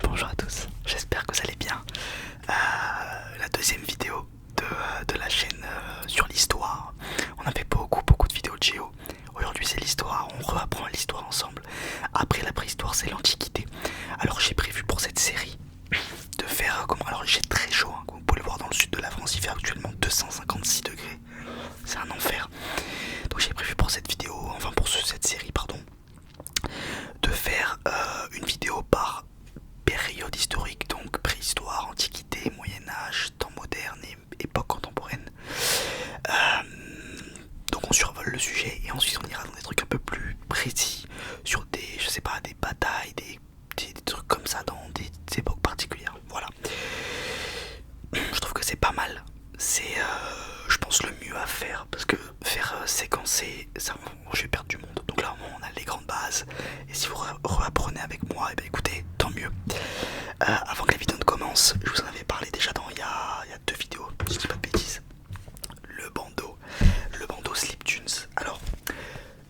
bonjour à tous, j'espère que vous allez bien. La deuxième vidéo de la chaîne sur l'histoire. On a fait beaucoup de vidéos de géo. Aujourd'hui c'est l'histoire, on reapprend l'histoire ensemble. Après la préhistoire c'est l'Antiquité. Alors j'ai prévu pour cette série de faire comment. Alors j'ai très chaud, hein, comme vous pouvez le voir dans le sud de la France, il fait actuellement 256 degrés. C'est un enfer. Donc j'ai prévu pour cette vidéo, enfin pour cette série pardon, de faire une vidéo par période historique, donc préhistoire, antiquité, moyen-âge, temps moderne et époque contemporaine. Donc on survole le sujet et ensuite on ira dans des trucs un peu plus précis sur des, je sais pas, des batailles, des trucs comme ça dans des époques particulières. Voilà. Je trouve que c'est pas mal. C'est, je pense, le mieux à faire parce que faire séquencer, ça, je vais perdre du monde. Donc là, on a les grandes bases. Et si vous réapprenez avec moi, et ben écoutez, tant mieux. Avant que la vidéo ne commence, je vous en avais parlé déjà il y a deux vidéos, si je dis pas de bêtises. Le bandeau Sliptunes. Alors,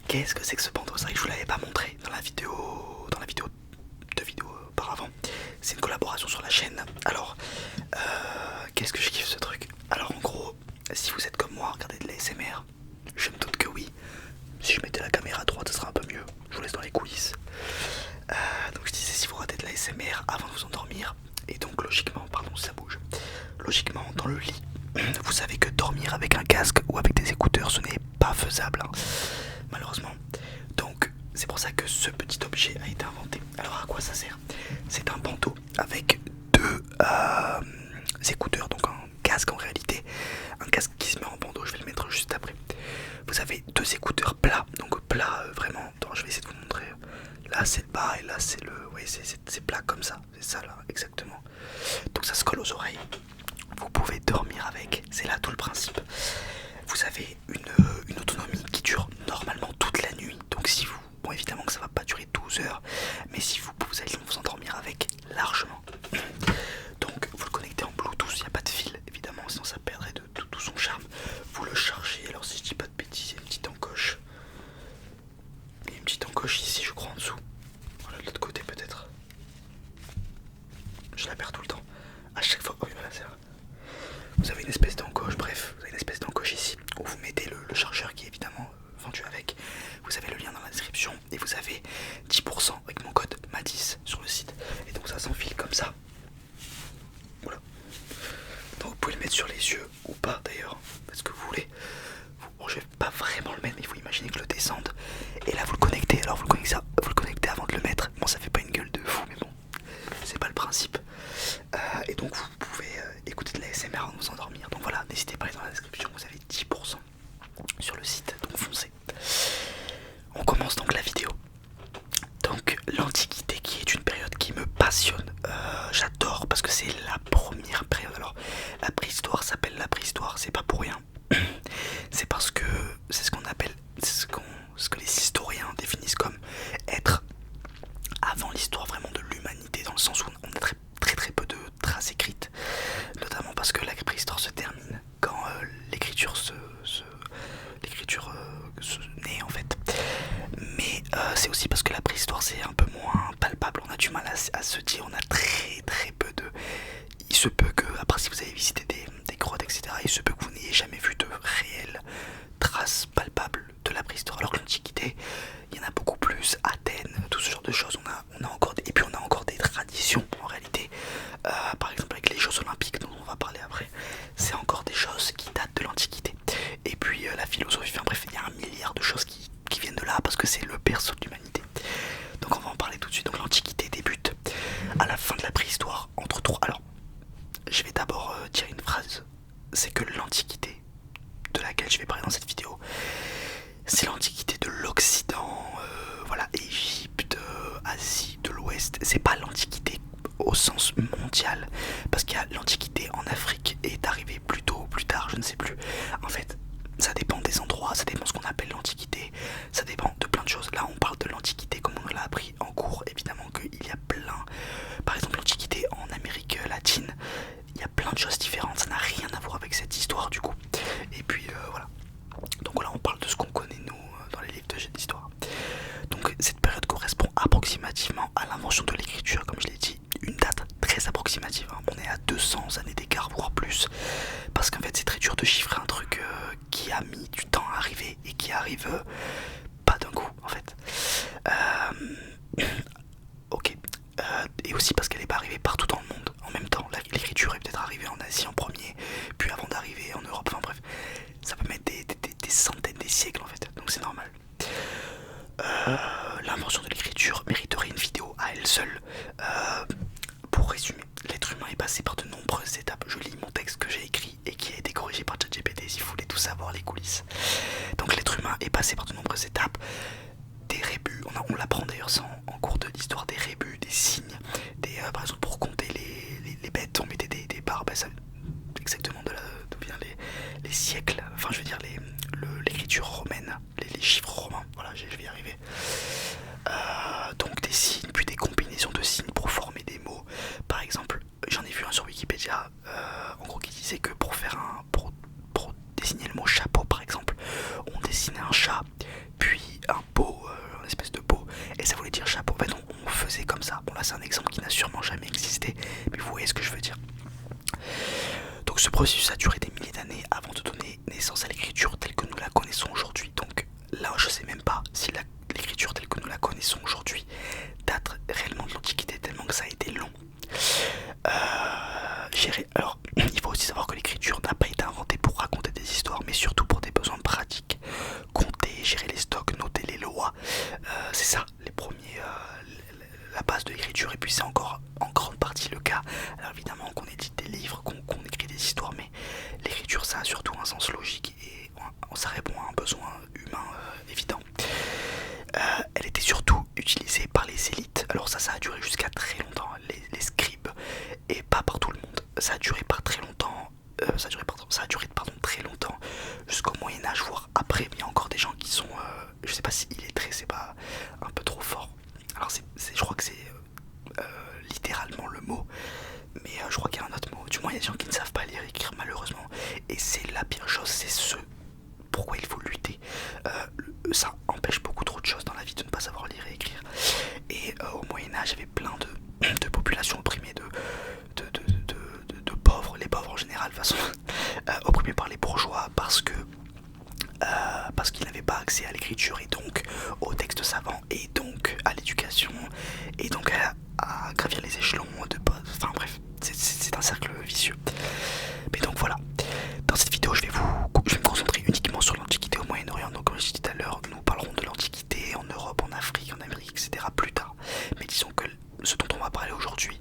qu'est-ce que c'est que ce bandeau? C'est vrai que je vous l'avais pas montré dans la vidéo, deux vidéos auparavant. C'est une collaboration sur la chaîne. Alors, qu'est-ce que je kiffe ce truc? Alors en gros, si vous êtes comme moi, regardez de l'ASMR, je me doute que oui. Si je mettais la caméra à droite, ça serait un peu mieux. Je vous laisse dans les coulisses. Donc je disais, si vous regardez de l'ASMR avant de vous endormir, et donc logiquement, pardon si ça bouge, logiquement dans le lit, vous savez que dormir avec un casque ou avec des écouteurs, ce n'est pas faisable, hein, malheureusement. Donc c'est pour ça que ce petit objet a été inventé. Alors à quoi ça sert? C'est un bandeau avec deux écouteurs, donc un casque en réalité, un casque qui se met en bandeau, je vais le mettre juste après. Vous avez deux écouteurs plats, donc plats vraiment, attends, je vais essayer de vous montrer. Là c'est le bas et là c'est le, oui c'est plat comme ça, c'est ça là exactement. Donc ça se colle aux oreilles, vous pouvez dormir avec, c'est là tout le principe. Vous avez une autonomie qui dure normalement toute la nuit, donc si vous, bon évidemment que ça va pas durer 12 heures, mais si vous allez vous endormir avec largement. Donc vous le connectez en Bluetooth, il n'y a pas de fil évidemment, sinon ça perdrait de tout son charme. Vous le chargez, alors si je dis pas de bêtises, il y a une petite encoche. Il y a une petite encoche ici je crois en dessous. Voilà de l'autre côté peut-être. Je la perds tout le temps. À chaque fois, oui voilà c'est vrai. Vous avez une espèce d'encoche, bref, vous avez une espèce d'encoche ici où vous mettez le chargeur qui est évidemment vendu avec. Vous avez le lien dans la description et vous avez 10% avec mon code MA10 sur le site. Et donc ça s'enfile comme ça. Voilà. Donc vous pouvez le mettre sur les yeux ou pas d'ailleurs, parce que vous voulez. Bon, je vais pas vraiment le mettre, mais il faut imaginer que je le descende. Et là vous le connectez, alors vous le connectez avant de le mettre. Bon ça fait pas une gueule de fou, mais bon, c'est pas le principe. Et donc vous pouvez écouter de la ASMR avant de vous endormir. Donc voilà, n'hésitez pas, dans la description, vous avez 10% sur le site, donc foncez. On commence donc la vidéo. Donc l'Antiquité qui est une période qui me passionne, j'adore parce que c'est la première période. Alors la préhistoire s'appelle la préhistoire, c'est pas pour rien. C'est parce que c'est ce qu'on appelle, ce que les historiens définissent comme être avant l'histoire vraiment de l'humanité, dans le sens où on a très peu de traces écrites, notamment parce que la préhistoire se termine quand l'écriture se naît en fait. Mais c'est aussi parce que la préhistoire c'est un peu moins palpable, on a du mal à se dire, on a très peu de... Il se peut que, après si vous avez visité des grottes etc, il se peut que vous n'ayez jamais vu de réelles traces palpables de la préhistoire, alors que l'Antiquité, il y en a beaucoup plus. Athènes, tout ce genre de choses, on a encore et puis on a encore des traditions en réalité, par exemple avec les Jeux Olympiques dont on va parler après, c'est encore des choses qui datent de l'Antiquité. Et puis la philosophie, enfin bref, il y a un milliard de choses qui viennent de là parce que c'est le berceau de l'humanité. Donc on va en parler tout de suite. Donc l'Antiquité débute à la fin de la préhistoire, entre trois. Alors je vais d'abord dire une phrase, c'est que l'Antiquité de laquelle je vais parler dans cette vidéo, c'est l'Antiquité de l'Occident, voilà, Égypte, Asie de l'Ouest. C'est pas l'Antiquité au sens mondial, parce qu'il y a l'Antiquité en Afrique et est arrivée plus tôt ou plus tard, je ne sais plus. En fait, ça dépend des endroits, ça dépend de ce qu'on appelle l'Antiquité, ça dépend de plein de choses. Là, on parle de l'Antiquité comme on l'a appris en cours, évidemment qu'il y a plein. Par exemple, l'Antiquité en Amérique latine, il y a plein de choses différentes, ça n'a rien à voir avec cette histoire du coup. Et puis voilà. Donc là on parle de ce qu'on connaît nous dans les livres d'histoire. Donc cette période correspond approximativement à l'invention de l'écriture, comme je l'ai dit, approximative, hein. On est à 200 années d'écart, voire plus, parce qu'en fait c'est très dur de chiffrer un truc qui a mis du temps à arriver et qui arrive pas d'un coup en fait. Ok. Et aussi parce qu'elle n'est pas arrivée partout dans le monde en même temps. L'écriture est peut-être arrivée en Asie en premier, puis avant d'arriver en Europe, enfin bref, ça peut mettre des centaines, des siècles en fait, donc c'est normal. L'invention de l'écriture mériterait une vidéo à elle seule. Pour résumer, l'être humain est passé par de nombreuses étapes. Je lis mon texte que j'ai écrit et qui a été corrigé par ChatGPT si vous voulez tout savoir, les coulisses. Donc l'être humain est passé par de nombreuses étapes. Des rébus, on l'apprend d'ailleurs en cours de l'histoire, des rébus, des signes, par exemple pour compter les bêtes, on mettait des barres, ça, exactement d'où viennent les siècles, enfin je veux dire l'écriture romaine, les chiffres romains, voilà je vais y arriver. Donc des signes, puis des combinaisons de signes pour former des mots. Par exemple, j'en ai vu un sur Wikipédia, en gros qui disait que pour dessiner le mot chapeau par exemple, on dessinait un chat, puis un pot, une espèce de pot, et ça voulait dire chapeau. En fait on faisait comme ça. Bon là c'est un exemple qui n'a sûrement jamais existé, mais vous voyez ce que je veux dire. Donc ce processus a duré des milliers d'années avant de donner naissance à l'écriture telle que nous la connaissons aujourd'hui. Donc là je sais même pas si l'écriture telle que nous la connaissons aujourd'hui date réellement de l'Antiquité, tellement que ça a été long. Alors il faut aussi savoir que l'écriture n'a pas été inventée pour raconter des histoires, mais surtout pour des besoins pratiques. Compter, gérer les stocks, noter les lois, c'est ça les premiers, la base de l'écriture. Et puis c'est encore en grande partie le cas. Alors évidemment qu'on édite des livres, qu'on écrit des histoires, mais l'écriture ça a surtout un sens logique et ça répond à un besoin humain évident. Elle était surtout utilisée par les élites. Alors ça a duré jusqu'à très longtemps, les scribes, et pas par tout le monde. Ça a duré très longtemps, très longtemps, jusqu'au Moyen-Âge, voire après. Il y a encore des gens qui sont, je sais pas si illettrés, c'est pas un peu trop fort. Alors je crois que c'est littéralement le mot, mais je crois qu'il y a un autre mot. Du moins il y a des gens qui ne savent pas lire et écrire malheureusement, et c'est la pire chose, c'est ce pourquoi il faut lutter. Ça empêche beaucoup trop de choses dans la vie de ne pas savoir lire et écrire. Et au Moyen-Âge, il y avait plein de populations opprimées, de pauvres, les pauvres en général, de toute façon, opprimés par les bourgeois parce qu'ils n'avaient pas accès à l'écriture et donc aux textes savants et donc à l'éducation et donc à gravir les échelons enfin bref, c'est un cercle vicieux. Mais donc voilà, dans cette vidéo je vais me concentrer uniquement sur l'Antiquité au Moyen-Orient. Donc comme je disais tout à l'heure, nous parlerons de l'Antiquité en Europe, en Afrique, en Amérique, etc. plus tard. Mais disons que ce dont on va parler aujourd'hui,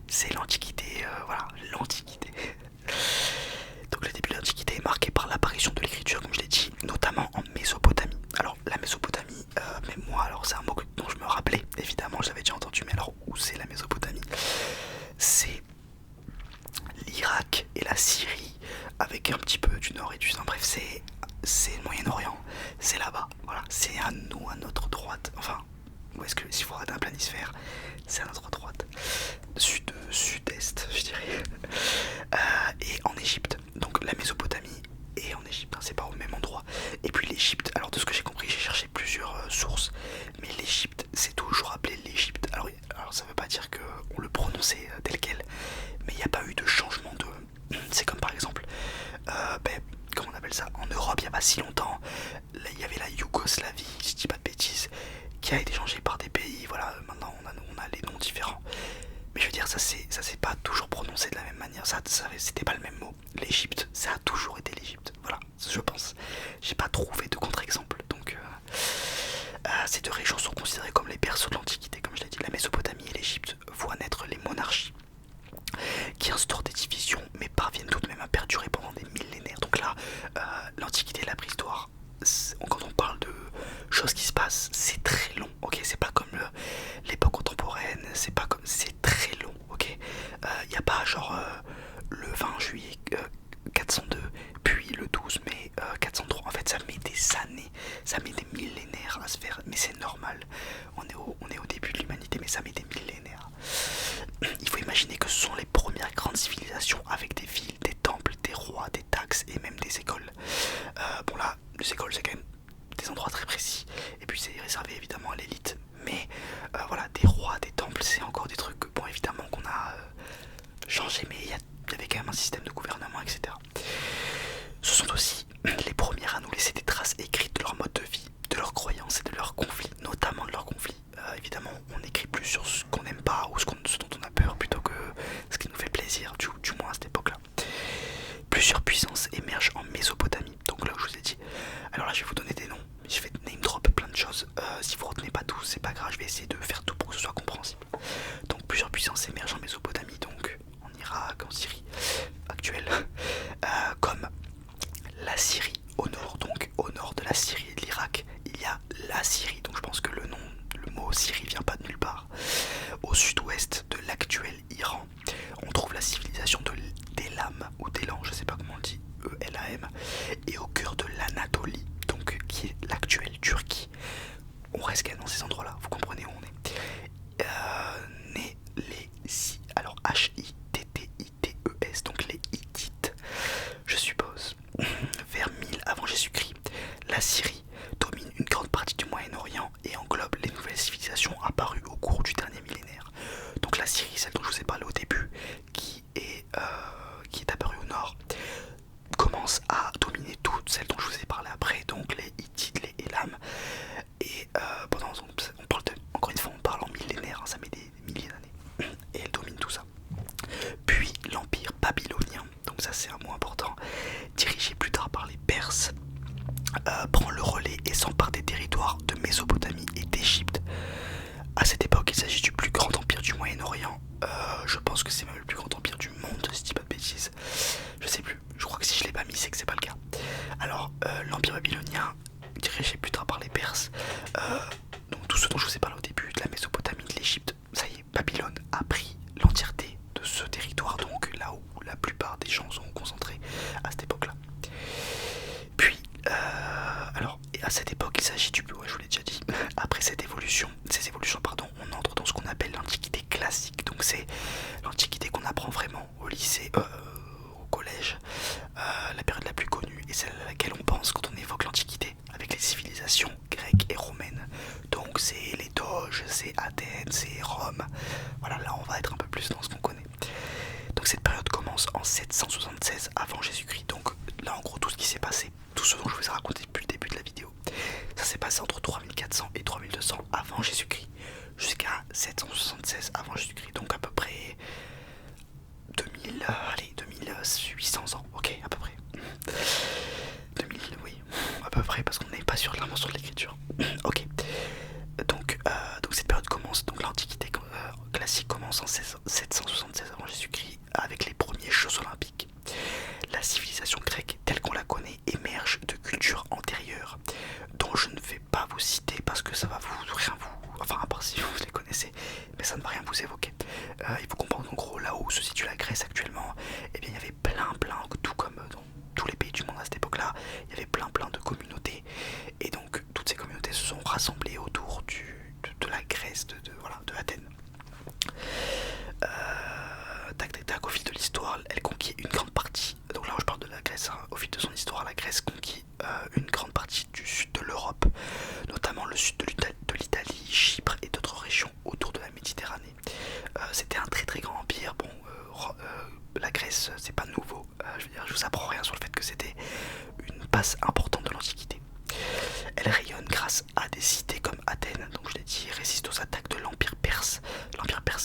c'est l'Antiquité, voilà, l'Antiquité. Donc le début de l'Antiquité est marqué par l'apparition de l'écriture, comme je l'ai dit, notamment en Mésopotamie. Alors la Mésopotamie, même moi, alors c'est un mot dont je me rappelais, évidemment, je l'avais déjà entendu, mais alors où c'est la Mésopotamie? C'est l'Irak et la Syrie, avec un petit peu du nord et du sud. Bref, c'est le Moyen-Orient, c'est là-bas, voilà, c'est à nous, à notre droite, enfin, où est-ce que, si vous regardez un planisphère, c'est à notre droite, sud-est, je dirais, et en Égypte. Donc la Mésopotamie et en Égypte, hein, c'est pas au même endroit. Et puis l'Égypte, alors de ce que j'ai compris, j'ai cherché plusieurs sources, mais l'Égypte, c'est toujours appelé l'Égypte. Alors ça veut pas dire qu'on le prononçait tel quel, mais il n'y a pas eu de changement de... C'est comme par exemple, comment on appelle ça, en Europe il n'y a pas si longtemps, il y avait la Yougoslavie, si je dis pas de bêtises, qui a été changée par des pays, voilà, maintenant on a les noms différents. Mais je veux dire, ça s'est pas toujours prononcé de la même manière, c'était pas le même mot. L'Égypte, ça a toujours été l'Égypte, voilà, je pense. J'ai pas trouvé de contre-exemple, donc ces deux régions sont considérées comme les berceaux de l'Antiquité, comme je l'ai dit. La Mésopotamie et l'Égypte voient naître les monarchies, qui instaurent des divisions, mais parviennent tout de même à perdurer pendant des millénaires. Donc là, l'Antiquité et la préhistoire, quand on parle de choses qui se passent, c'est très long, ok, c'est pas comme l'époque contemporaine, c'est très long, ok. Y a pas genre le 20 juillet 402 puis le 12 mai 403. En fait ça met des années, ça met des millénaires à se faire, mais c'est normal, on est au début de l'humanité, mais ça met des millénaires. Il faut imaginer que ce sont les premières grandes civilisations avec des villes, des temples, des rois, des taxes et même des écoles. Bon là, les écoles c'est quand même des endroits très précis, et puis c'est réservé évidemment à l'élite, mais voilà, des rois, des temples, c'est encore des trucs, bon évidemment qu'on a sur ce qu'on n'aime pas ou ce dont on a peur plutôt que ce qui nous fait plaisir, du moins à cette époque là. Plusieurs puissances émergent en Mésopotamie, donc là où je vous ai dit. Alors là je vais vous donner des noms, je vais name drop plein de choses. Si vous retenez pas tout, c'est pas grave, je vais essayer de faire tout pour que ce soit compréhensible. Donc plusieurs puissances émergent en Mésopotamie, donc en Irak, en Syrie actuelle, comme la Syrie au nord. Donc au nord de la Syrie et de l'Irak, il y a la Syrie, donc je pense que le mot Syrie vient pas de nulle part. Au sud-ouest de l'actuel Iran, on trouve la civilisation d'Elam ou d'Elan, je sais pas comment on dit, E-L-A-M, et au cœur de l'Anatolie, donc qui est l'actuelle Turquie. On reste quand même dans ces endroits-là, vous comprenez où on est. Né alors H-I-T-T-I-T-E-S, donc les Hittites, je suppose. Vers 1000 avant Jésus-Christ, la Syrie domine une grande partie du Moyen-Orient et englobe les nouvelles civilisations apparues au cours du dernier millénaire. Donc la Syrie, celle dont je vous ai parlé au début, qui est apparue au nord, commence à dominer toutes celles dont je vous ai parlé après, donc les Hittites, les Elam, et on parle encore une fois, on parle en millénaire, hein, ça met des milliers d'années, et elle domine tout ça. Puis l'empire babylonien, donc ça c'est un mot important, dirigé plus tard par les Perses, prend le relais et s'empare des territoires de Mésopotamie et d'Égypte. À cette époque, il s'agit du plus grand empire du Moyen-Orient. Je pense que c'est même le plus grand empire du monde, si je dis pas de bêtises. Je sais plus, je crois que si je l'ai pas mis, c'est que c'est pas le cas. Alors, l'empire babylonien, dirigé plus tard par les Perses, donc tout ce dont je vous ai parlé au début, de la Mésopotamie, de l'Égypte, ça y est, Babylone a pris l'entièreté de ce territoire, donc là où la plupart des gens sont concentrés à cette époque-là. Puis, et à cette époque, il s'agit du... Ouais, je vous l'ai déjà dit. Après ces évolutions, on entre dans ce qu'on appelle l'Antiquité classique. Donc c'est l'Antiquité qu'on apprend vraiment au lycée, au collège, la période la plus connue et celle à laquelle on pense quand on évoque l'Antiquité, avec les civilisations grecques et romaines. Donc c'est les Doges, c'est Athènes, c'est Rome. Voilà, là on va être un peu plus dans ce qu'on connaît. Donc cette période commence en 776 avant Jésus-Christ. Donc là en gros tout ce qui s'est passé, tout ce dont je vous ai raconté depuis le début de la vidéo, ça s'est passé entre 3400 et 3200 avant Jésus-Christ jusqu'à 776 avant Jésus-Christ. Donc à peu près 2800 ans, ok, à peu près. 2000, oui, à peu près, parce qu'on n'est pas sûr clairement sur l'écriture. Ok, donc cette période commence, donc l'Antiquité classique commence en 776 avant Jésus-Christ avec les premiers Jeux Olympiques. La civilisation grecque telle qu'on la connaît émerge de cultures antérieures dont je ne vais pas vous citer parce que ça va enfin à part si vous les connaissez, mais ça ne va rien vous évoquer. Il faut comprendre qu'en gros là où se situe la Grèce actuellement, eh bien il y avait plein, tout comme dans tous les pays du monde à cette époque-là, il y avait plein de communautés, et donc toutes ces communautés se sont rassemblées autour de la Grèce, de Athènes. Au fil de l'histoire, elle conquit une grande partie, donc là je parle de la Grèce, hein, au fil de son histoire, la Grèce conquit une grande partie du sud de l'Europe, notamment le sud de l'Italie, Chypre et d'autres régions autour de la Méditerranée. C'était un très grand empire. Bon, la Grèce c'est pas nouveau, je vous apprends rien sur le fait que c'était une base importante de l'Antiquité. Elle rayonne grâce à des cités comme Athènes, donc je l'ai dit, résiste aux attaques de l'Empire perse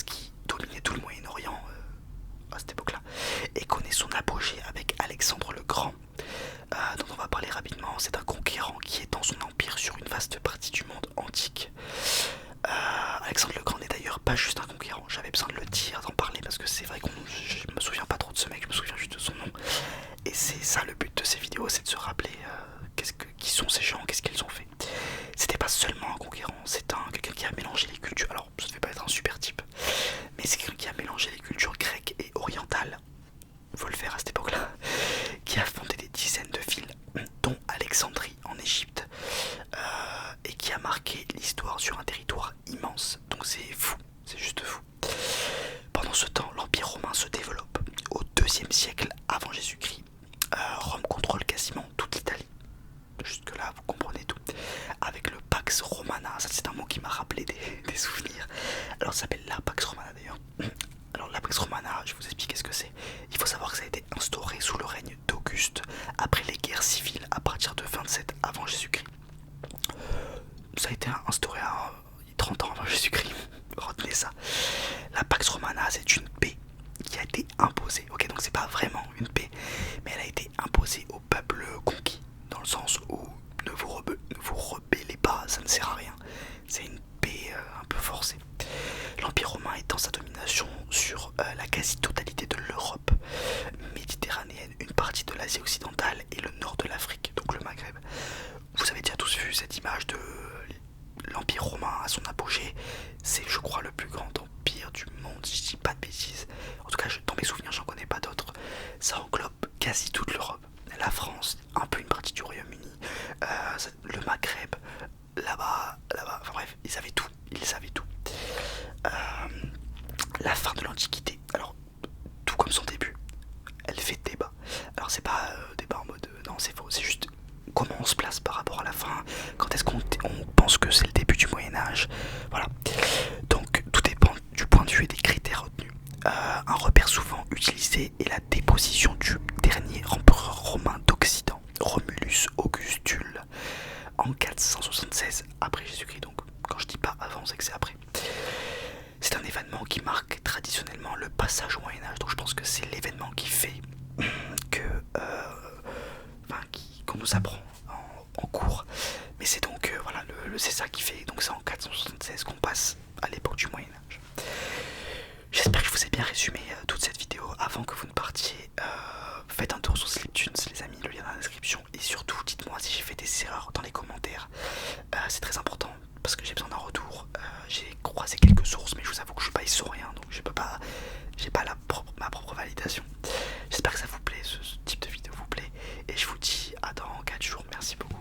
qui dominait tout le Moyen-Orient à cette époque-là, et connaît son apogée avec Alexandre le Grand, dont on va parler rapidement. C'est un conquérant qui étend son empire sur une vaste partie du monde antique. Alexandre le Grand n'est d'ailleurs pas juste un conquérant, j'avais besoin de le dire, d'en parler, parce que c'est vrai que je me souviens pas trop de ce mec, je me souviens juste de son nom, et c'est ça le but de ces vidéos, c'est de se rappeler qui sont ces gens, qu'est-ce qu'ils ont fait. C'était pas seulement un conquérant, c'est quelqu'un qui a mélangé les cultures. Alors ça devait pas être un super type, mais c'est quelqu'un qui a mélangé les cultures grecques et orientales, faut le faire à cette époque-là, qui a fondé des dizaines de villes, dont Alexandrie en Égypte, et qui a marqué l'histoire sur un territoire immense. Donc c'est fou, c'est juste fou. Pendant ce temps, l'Empire romain se développe. Au IIe siècle avant Jésus-Christ, Rome contrôle quasiment toute l'Italie. Jusque là vous comprenez tout. Avec le Pax Romana, ça c'est un mot qui m'a rappelé des souvenirs. Alors ça s'appelle la Pax Romana d'ailleurs. Alors la Pax Romana, je vais vous expliquer ce que c'est. Il faut savoir que ça a été instauré sous le règne d'Auguste, après les guerres civiles à partir de 27 avant Jésus-Christ. Ça a été instauré à 30 ans avant Jésus-Christ. Retenez l'Empire romain étend sa domination sur la quasi-totalité de l'Europe méditerranéenne, une partie de l'Asie occidentale et le nord de l'Afrique, donc le Maghreb. Vous avez déjà tous vu cette image de l'Empire romain à son apogée. C'est, je crois, le plus grand empire du monde, si je dis pas de bêtises. En tout cas, dans mes souvenirs, j'en connais pas d'autres. Ça englobe quasi toute l'Europe, la France, un peu une partie du Royaume-Uni, le Maghreb, là-bas, enfin bref, ils savaient tout, Euh, la fin de l'Antiquité, alors tout comme son début, elle fait débat. Alors c'est pas débat en mode non c'est faux, c'est juste comment on se place par rapport à la fin, quand est-ce qu'on pense que c'est le début du Moyen-Âge, voilà. Donc tout dépend du point de vue et des critères retenus. Un repère souvent utilisé est la déposition du dernier empereur romain d'Occident, Romulus Augustule, en 476 après Jésus-Christ. Donc quand je dis pas avant, c'est que c'est après. C'est un événement qui marque traditionnellement le passage au Moyen-Âge, donc je pense que c'est l'événement qui fait que qu'on nous apprend en cours. Mais c'est donc voilà, c'est ça qui fait, donc c'est en 476 qu'on passe à l'époque du Moyen-Âge. J'espère que je vous ai bien résumé toute cette vidéo. Avant que vous ne partiez, faites un tour sur Sliptunes les amis, le lien dans la description. Et surtout dites-moi si j'ai fait des erreurs dans les commentaires, c'est très important parce que j'ai besoin d'un retour. J'ai croisé quelques sources mais je vous avoue que je suis pas historien, donc j'ai pas ma propre validation. J'espère que ça vous plaît, ce type de vidéo vous plaît, et je vous dis à dans 4 jours. Merci beaucoup.